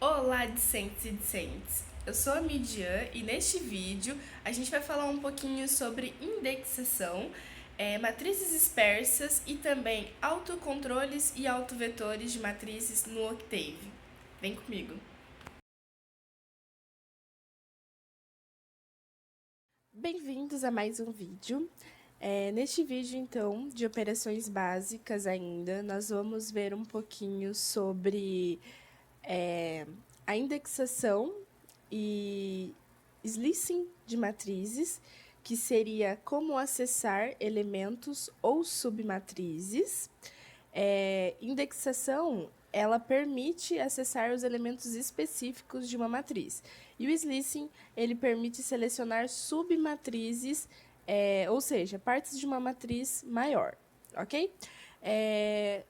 Olá, discentes e discentes! Eu sou a Midian e neste vídeo a gente vai falar um pouquinho sobre indexação, matrizes dispersas e também autocontroles e autovetores de matrizes no Octave. Vem comigo! Bem-vindos a mais um vídeo. Neste vídeo, então, de operações básicas ainda, nós vamos ver um pouquinho sobre a indexação e slicing de matrizes, que seria como acessar elementos ou submatrizes. Indexação, ela permite acessar os elementos específicos de uma matriz. E o slicing, ele permite selecionar submatrizes, ou seja, partes de uma matriz maior, ok?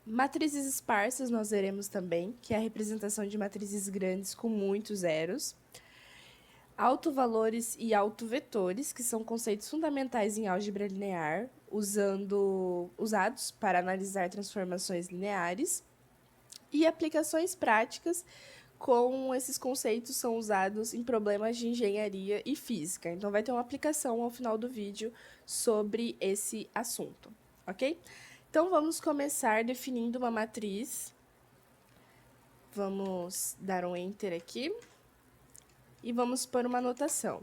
Matrizes esparsas nós veremos também, que é a representação de matrizes grandes com muitos zeros. Autovalores e autovetores, que são conceitos fundamentais em álgebra linear, usados para analisar transformações lineares. E aplicações práticas com esses conceitos são usados em problemas de engenharia e física. Então, vai ter uma aplicação ao final do vídeo sobre esse assunto, ok? Então, vamos começar definindo uma matriz. Vamos dar um Enter aqui. E vamos pôr uma anotação.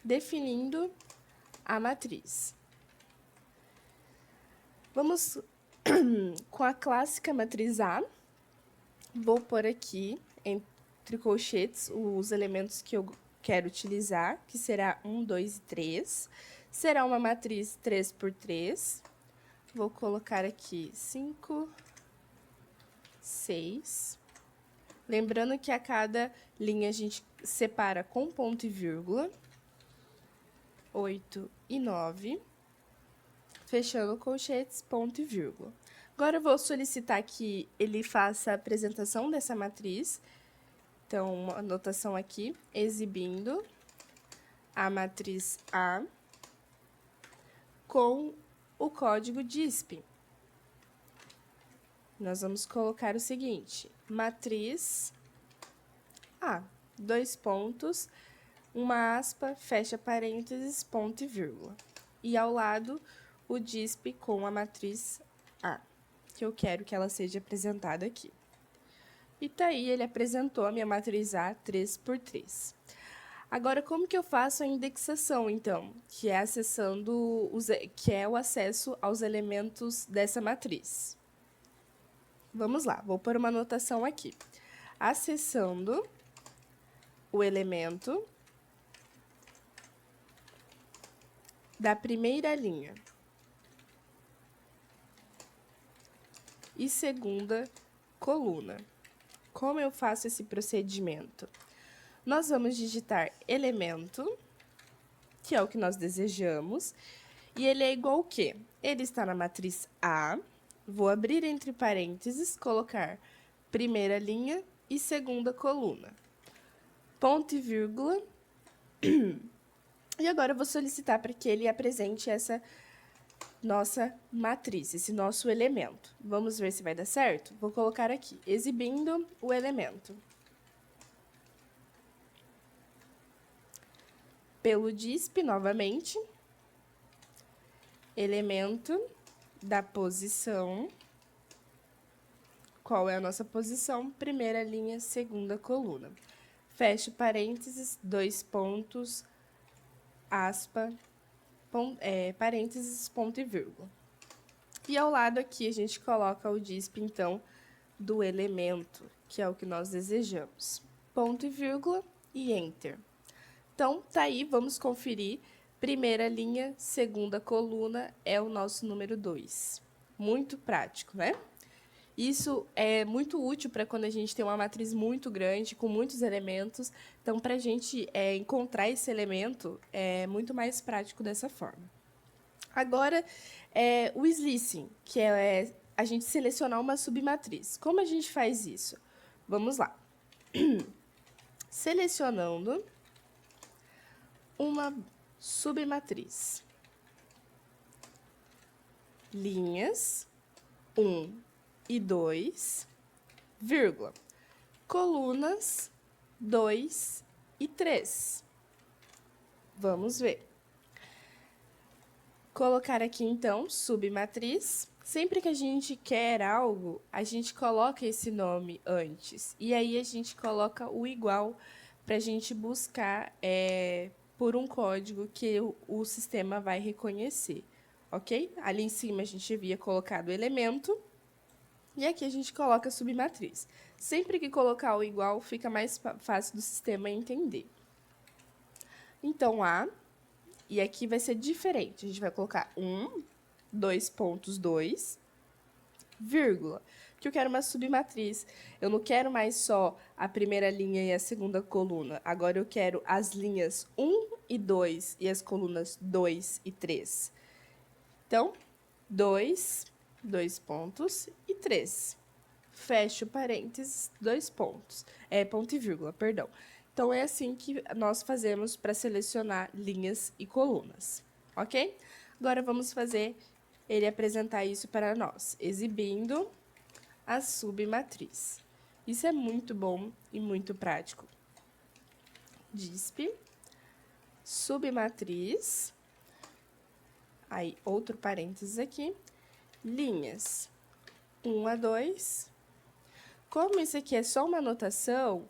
Definindo a matriz. Vamos com a clássica matriz A. Vou pôr aqui, entre colchetes, os elementos que eu quero utilizar, que será 1, 2 e 3. Será uma matriz 3 por 3. Vou colocar aqui 5, 6. Lembrando que a cada linha a gente separa com ponto e vírgula. 8 e 9. Fechando colchetes, ponto e vírgula. Agora, eu vou solicitar que ele faça a apresentação dessa matriz. Então, uma anotação aqui, exibindo a matriz A com o código DISP. Nós vamos colocar o seguinte, matriz A, 2 pontos, uma aspa, fecha parênteses, ponto e vírgula. E ao lado, o DISP com a matriz A, que eu quero que ela seja apresentada aqui. E tá aí, ele apresentou a minha matriz A 3 por 3. Agora, como que eu faço a indexação, então? Que é o acesso aos elementos dessa matriz. Vamos lá, vou pôr uma anotação aqui. Acessando o elemento da primeira linha e segunda coluna. Como eu faço esse procedimento? Nós vamos digitar elemento, que é o que nós desejamos, e ele é igual ao quê? Ele está na matriz A, vou abrir entre parênteses, colocar primeira linha e segunda coluna. Ponto e vírgula. E agora eu vou solicitar para que ele apresente essa nossa matriz, esse nosso elemento. Vamos ver se vai dar certo? Vou colocar aqui, exibindo o elemento. Pelo DISP, novamente, elemento da posição. Qual é a nossa posição? Primeira linha, segunda coluna. Fecho parênteses, 2 pontos, aspa, parênteses, ponto e vírgula. E ao lado aqui a gente coloca o DISP, então, do elemento, que é o que nós desejamos. Ponto e vírgula e Enter. Então, tá aí, vamos conferir. Primeira linha, segunda coluna é o nosso número 2. Muito prático, né? Isso é muito útil para quando a gente tem uma matriz muito grande, com muitos elementos. Então, para a gente encontrar esse elemento, é muito mais prático dessa forma. Agora, o slicing, que é a gente selecionar uma submatriz. Como a gente faz isso? Vamos lá. Selecionando uma submatriz. Linhas 1 e 2, vírgula. Colunas 2 e 3. Vamos ver. Colocar aqui, então, submatriz. Sempre que a gente quer algo, a gente coloca esse nome antes. E aí, a gente coloca o igual para a gente buscar por um código que o sistema vai reconhecer, ok? Ali em cima, a gente havia colocado o elemento. E aqui a gente coloca a submatriz. Sempre que colocar o igual, fica mais fácil do sistema entender. Então, A, e aqui vai ser diferente. A gente vai colocar 2.2, vírgula, que eu quero uma submatriz. Eu não quero mais só a primeira linha e a segunda coluna. Agora eu quero as linhas 1 e 2 e as colunas 2 e 3. Então, 2 pontos e 3. Fecho parênteses, 2 pontos. Ponto e vírgula, perdão. Então, é assim que nós fazemos para selecionar linhas e colunas, ok? Agora, vamos fazer ele apresentar isso para nós, exibindo a submatriz. Isso é muito bom e muito prático. DISP, submatriz, aí outro parênteses aqui, linhas 1 a 2. Como isso aqui é só uma anotação,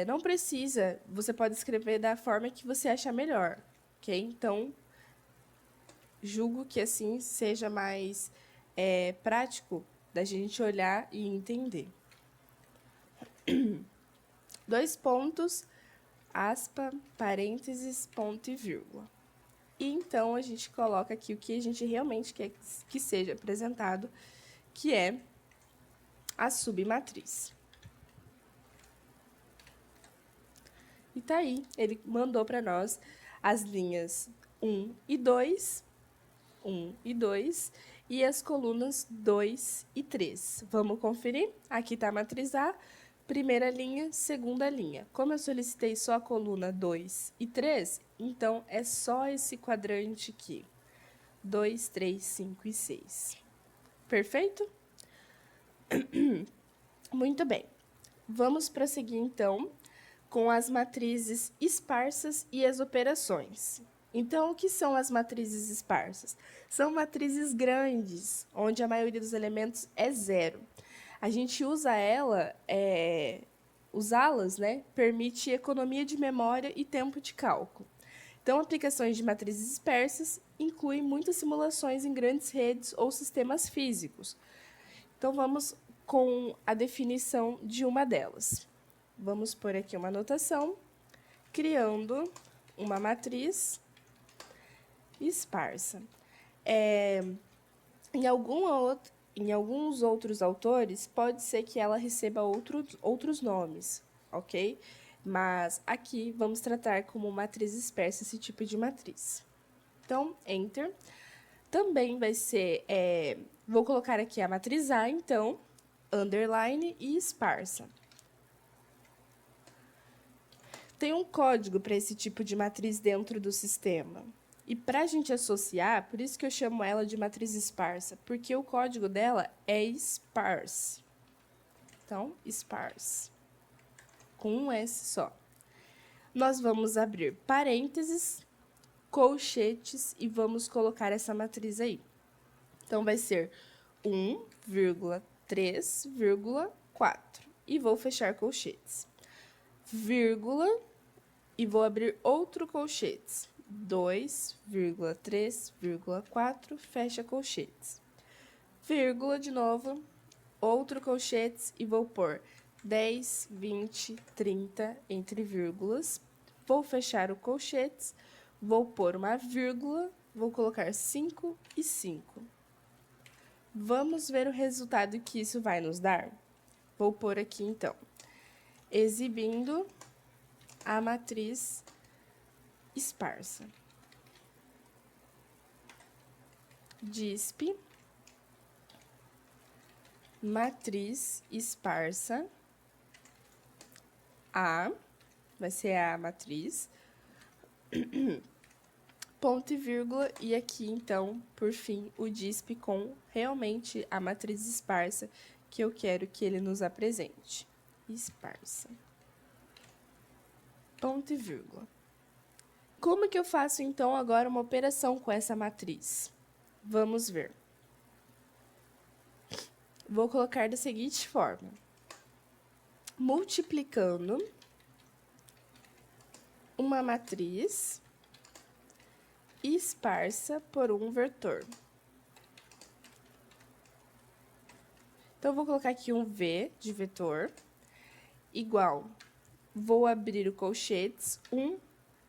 não precisa, você pode escrever da forma que você achar melhor, ok? Então, julgo que assim seja mais prático da gente olhar e entender. 2 pontos, aspa, parênteses, ponto e vírgula. E então, a gente coloca aqui o que a gente realmente quer que seja apresentado, que é a submatriz. E tá aí, ele mandou para nós as linhas 1 e 2, e as colunas 2 e 3. Vamos conferir? Aqui está a matriz A, primeira linha, segunda linha. Como eu solicitei só a coluna 2 e 3, então é só esse quadrante aqui. 2, 3, 5 e 6. Perfeito? Muito bem. Vamos prosseguir, então, com as matrizes esparsas e as operações. Então, o que são as matrizes esparsas? São matrizes grandes, onde a maioria dos elementos é zero. A gente usa usá-las, né, permite economia de memória e tempo de cálculo. Então, aplicações de matrizes dispersas incluem muitas simulações em grandes redes ou sistemas físicos. Então, vamos com a definição de uma delas. Vamos pôr aqui uma anotação, criando uma matriz esparsa. Em alguns outros autores, pode ser que ela receba outros nomes, ok? Mas aqui vamos tratar como matriz dispersa esse tipo de matriz. Então, Enter. Também vai ser, vou colocar aqui a matriz A, então, underline e esparsa. Tem um código para esse tipo de matriz dentro do sistema. E para a gente associar, por isso que eu chamo ela de matriz esparsa, porque o código dela é sparse. Então, sparse, com um S só. Nós vamos abrir parênteses, colchetes e vamos colocar essa matriz aí. Então, vai ser 1,3,4. E vou fechar colchetes. Vírgula, e vou abrir outro colchetes. 2,3,4, fecha colchetes. Vírgula de novo, outro colchetes e vou pôr 10, 20, 30 entre vírgulas. Vou fechar o colchetes, vou pôr uma vírgula, vou colocar 5 e 5. Vamos ver o resultado que isso vai nos dar? Vou pôr aqui, então, exibindo a matriz esparsa. DISP, matriz esparsa, A, vai ser a matriz, ponto e vírgula, e aqui, então, por fim, o DISP com realmente a matriz esparsa que eu quero que ele nos apresente. Esparsa. ponto e vírgula. Como que eu faço, então, agora uma operação com essa matriz? Vamos ver. Vou colocar da seguinte forma. Multiplicando uma matriz esparsa por um vetor. Então, eu vou colocar aqui um V de vetor, igual, vou abrir o colchetes, 1,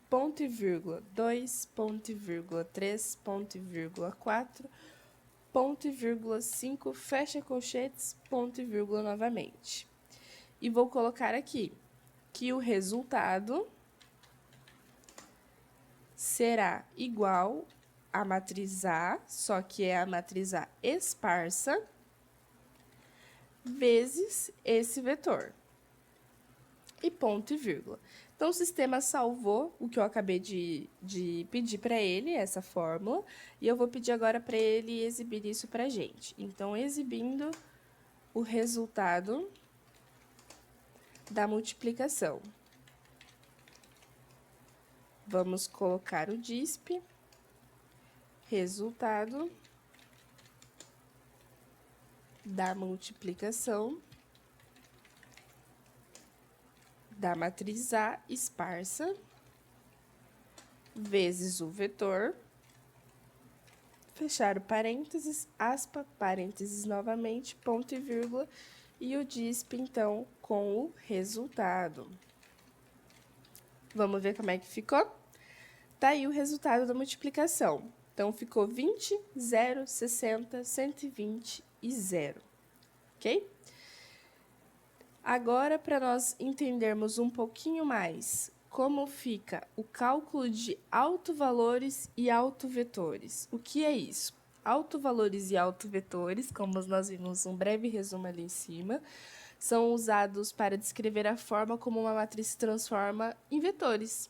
ponto e vírgula, 2, ponto e vírgula, 3, ponto e vírgula, 4, ponto e vírgula, 5, fecha colchetes, ponto e vírgula novamente. E vou colocar aqui que o resultado será igual à matriz A, só que é a matriz A esparsa, vezes esse vetor. E ponto e vírgula. Então, o sistema salvou o que eu acabei de pedir para ele, essa fórmula, e eu vou pedir agora para ele exibir isso para a gente. Então, exibindo o resultado da multiplicação. Vamos colocar o DISP, resultado da multiplicação da matriz A esparsa vezes o vetor, fechar o parênteses, aspa, parênteses novamente, ponto e vírgula, e o DISP, então, com o resultado. Vamos ver como é que ficou? Tá aí o resultado da multiplicação. Então, ficou 20, 0, 60, 120 e 0, ok? Agora, para nós entendermos um pouquinho mais como fica o cálculo de autovalores e autovetores. O que é isso? Autovalores e autovetores, como nós vimos um breve resumo ali em cima, são usados para descrever a forma como uma matriz se transforma em vetores.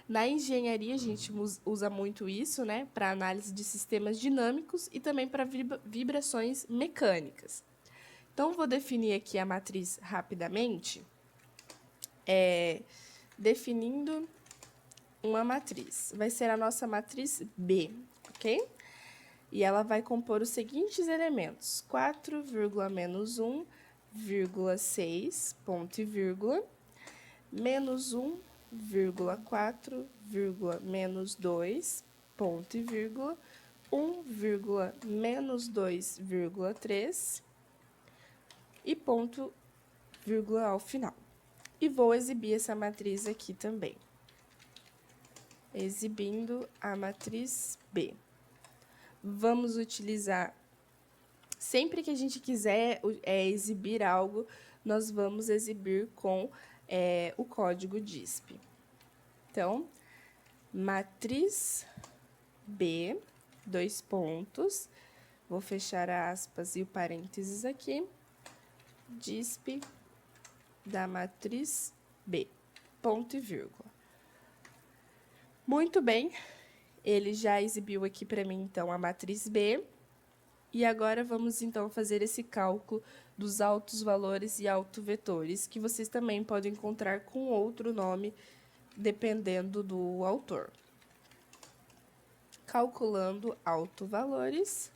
Na engenharia, a gente usa muito isso, né, para análise de sistemas dinâmicos e também para vibrações mecânicas. Então, vou definir aqui a matriz rapidamente, definindo uma matriz. Vai ser a nossa matriz B, ok? E ela vai compor os seguintes elementos: 4, menos 1, 6, ponto e vírgula, menos 1, 4, menos 2, ponto e vírgula, 1, menos 2, 3, e ponto, vírgula ao final. E vou exibir essa matriz aqui também. Exibindo a matriz B. Vamos utilizar, sempre que a gente quiser exibir algo, nós vamos exibir com o código DISP. Então, matriz B, 2 pontos, vou fechar aspas e o parênteses aqui, DISP da matriz B, ponto e vírgula. Muito bem, ele já exibiu aqui para mim, então, a matriz B, e agora vamos, então, fazer esse cálculo dos altos valores e autovetores, que vocês também podem encontrar com outro nome, dependendo do autor. Calculando autovalores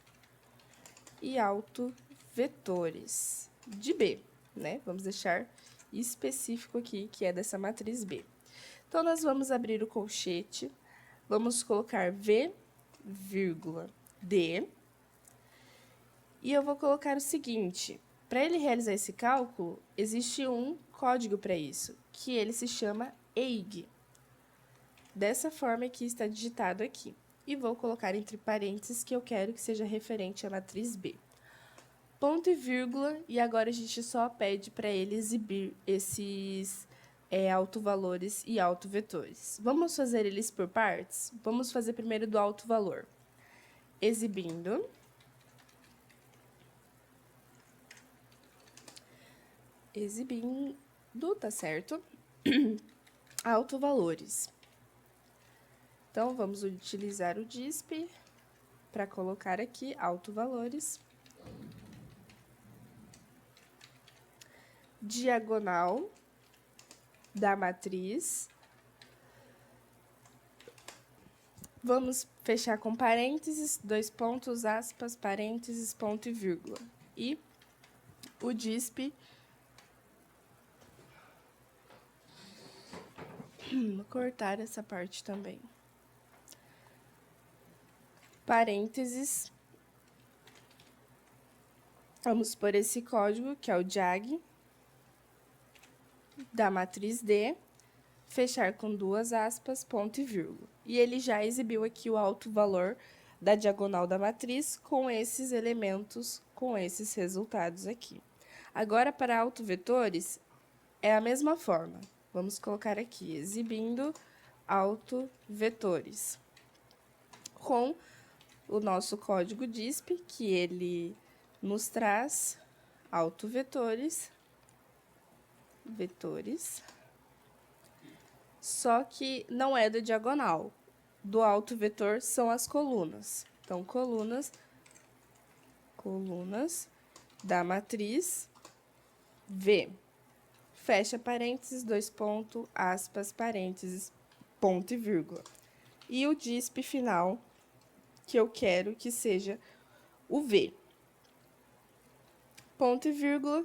e autovetores de B, né? Vamos deixar específico aqui, que é dessa matriz B. Então, nós vamos abrir o colchete, vamos colocar V, vírgula, D, e eu vou colocar o seguinte: para ele realizar esse cálculo, existe um código para isso, que ele se chama EIG. Dessa forma que está digitado aqui. E vou colocar entre parênteses que eu quero que seja referente à matriz B. Ponto e vírgula, e agora a gente só pede para ele exibir esses autovalores e autovetores. Vamos fazer eles por partes? Vamos fazer primeiro do autovalor. Exibindo. Tá certo? Autovalores. Então, vamos utilizar o DISP para colocar aqui autovalores. Diagonal da matriz Vamos fechar com parênteses, 2 pontos, aspas, parênteses, ponto e vírgula. E o DISP... Vou cortar essa parte também. Parênteses. Vamos por esse código, que é o JAG, da matriz D, fechar com 2 aspas, ponto e vírgula. E ele já exibiu aqui o alto valor da diagonal da matriz com esses elementos, com esses resultados aqui. Agora, para autovetores, é a mesma forma. Vamos colocar aqui, exibindo autovetores, com o nosso código DISP, que ele nos traz autovetores, vetores, só que não é da diagonal. Do autovetor são as colunas. Então, colunas da matriz V. Fecha parênteses, 2 pontos, aspas, parênteses, ponto e vírgula. E o DISP final, que eu quero que seja o V. Ponto e vírgula,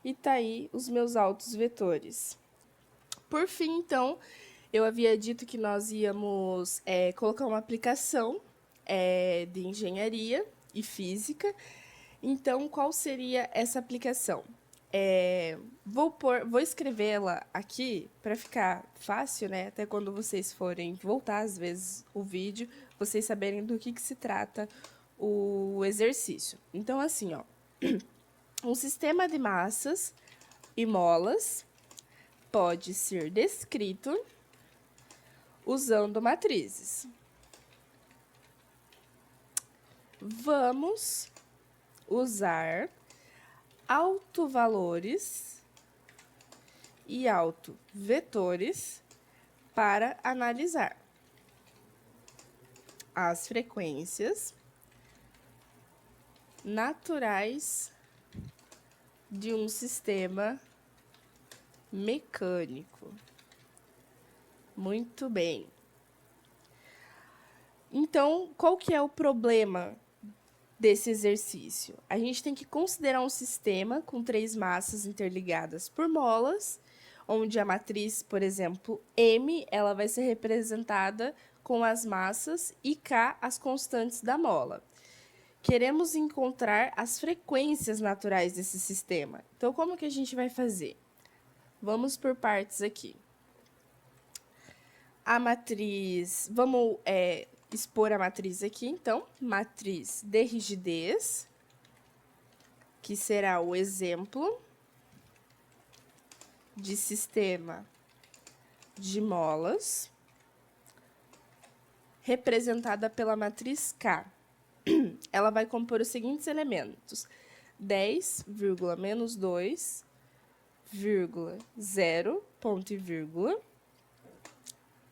e tá aí os meus altos vetores. Por fim, então, eu havia dito que nós íamos colocar uma aplicação de engenharia e física. Então, qual seria essa aplicação? Vou escrevê-la aqui para ficar fácil, né? Até quando vocês forem voltar, às vezes, o vídeo, vocês saberem do que se trata o exercício. Então, assim, ó, um sistema de massas e molas pode ser descrito usando matrizes. Vamos usar autovalores e autovetores para analisar as frequências naturais de um sistema mecânico. Muito bem. Então, qual que é o problema desse exercício? A gente tem que considerar um sistema com 3 massas interligadas por molas, onde a matriz, por exemplo, M, ela vai ser representada com as massas e K, as constantes da mola. Queremos encontrar as frequências naturais desse sistema. Então, como que a gente vai fazer? Vamos por partes aqui. A matriz, vamos expor a matriz aqui, então, matriz de rigidez, que será o exemplo de sistema de molas, representada pela matriz K. Ela vai compor os seguintes elementos: 10, menos 2, 0, ponto e vírgula,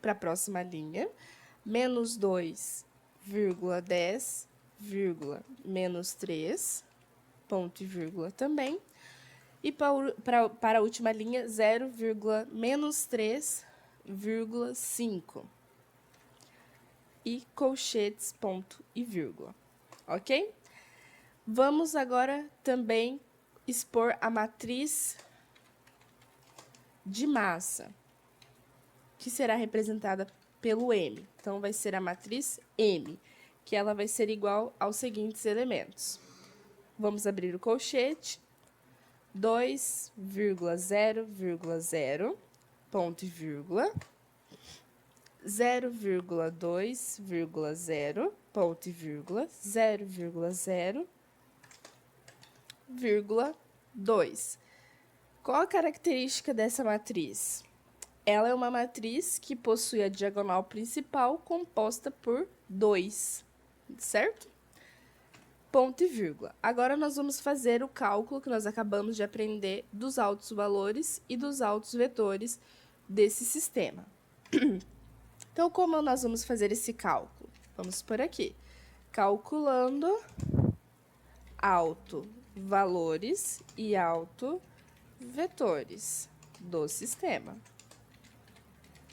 para a próxima linha, menos 2, 10, menos 3, ponto e vírgula também, e para a última linha, 0, menos 3, 5, e colchetes, ponto e vírgula, ok? Vamos agora também expor a matriz de massa, que será representada pelo M. Então, vai ser a matriz M, que ela vai ser igual aos seguintes elementos. Vamos abrir o colchete, 2, 0, ponto e vírgula, 0,2, 0, ponto e vírgula, 0,2. Qual a característica dessa matriz? Ela é uma matriz que possui a diagonal principal composta por 2, certo? Ponto e vírgula. Agora, nós vamos fazer o cálculo que nós acabamos de aprender dos altos valores e dos altos vetores desse sistema. Então, como nós vamos fazer esse cálculo? Vamos por aqui. Calculando autovalores e autovetores do sistema.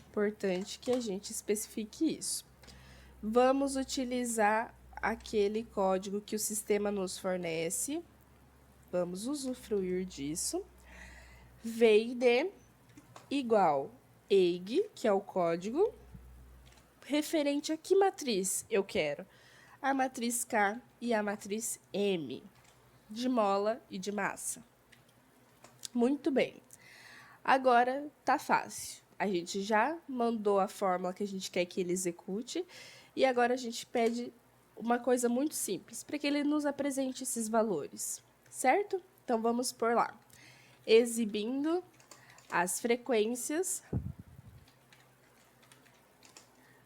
Importante que a gente especifique isso. Vamos utilizar aquele código que o sistema nos fornece. Vamos usufruir disso. VID igual EIG, que é o código, referente a que matriz eu quero? A matriz K e a matriz M, de mola e de massa. Muito bem. Agora tá fácil. A gente já mandou a fórmula que a gente quer que ele execute e agora a gente pede uma coisa muito simples, para que ele nos apresente esses valores, certo? Então, vamos por lá. Exibindo as frequências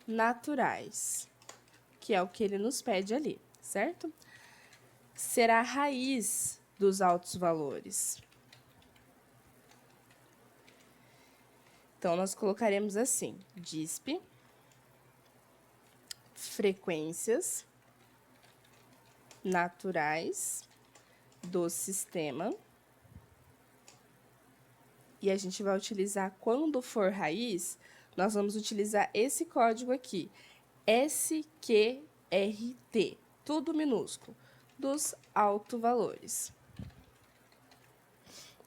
naturais, que é o que ele nos pede ali, certo? Será a raiz dos altos valores. Então, nós colocaremos assim, DISP, frequências naturais do sistema. E a gente vai utilizar, quando for raiz, nós vamos utilizar esse código aqui, SQRT, tudo minúsculo, dos alto-valores.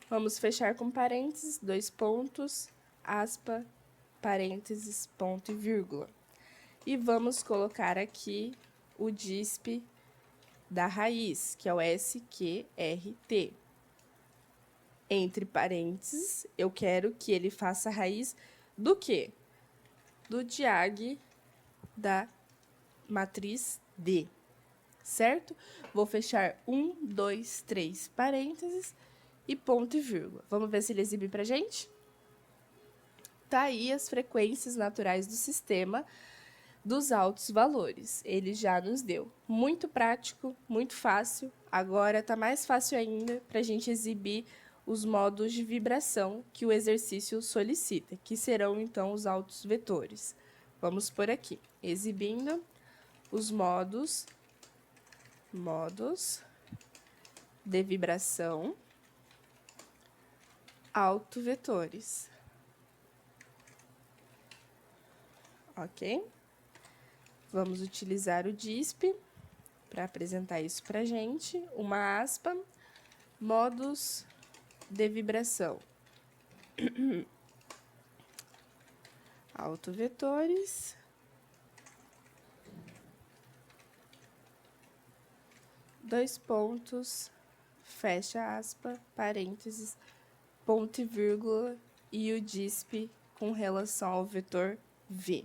Vamos fechar com parênteses, 2 pontos, aspa, parênteses, ponto e vírgula. E vamos colocar aqui o DISP da raiz, que é o SQRT. Entre parênteses, eu quero que ele faça a raiz do quê? Do diag da matriz D, certo? Vou fechar 1, 2, 3 parênteses e ponto e vírgula. Vamos ver se ele exibe pra gente? Tá aí as frequências naturais do sistema dos altos valores. Ele já nos deu. Muito prático, muito fácil. Agora tá mais fácil ainda pra gente exibir os modos de vibração que o exercício solicita, que serão, então, os altos vetores. Vamos por aqui, exibindo os modos de vibração alto-vetores. Ok? Vamos utilizar o DISP para apresentar isso para a gente. Uma aspa, modos de vibração alto-vetores, dois pontos, fecha aspa, parênteses, ponto e vírgula, e o DISP com relação ao vetor V.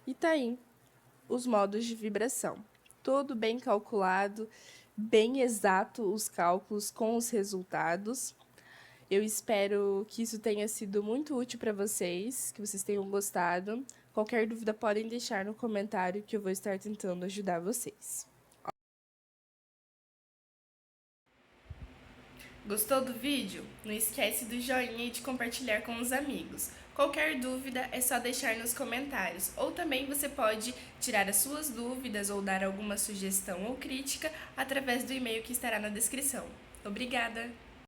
E tá aí os modos de vibração. Tudo bem calculado, bem exato os cálculos com os resultados. Eu espero que isso tenha sido muito útil para vocês, que vocês tenham gostado. Qualquer dúvida podem deixar no comentário que eu vou estar tentando ajudar vocês. Gostou do vídeo? Não esquece do joinha e de compartilhar com os amigos. Qualquer dúvida é só deixar nos comentários, ou também você pode tirar as suas dúvidas ou dar alguma sugestão ou crítica através do e-mail que estará na descrição. Obrigada!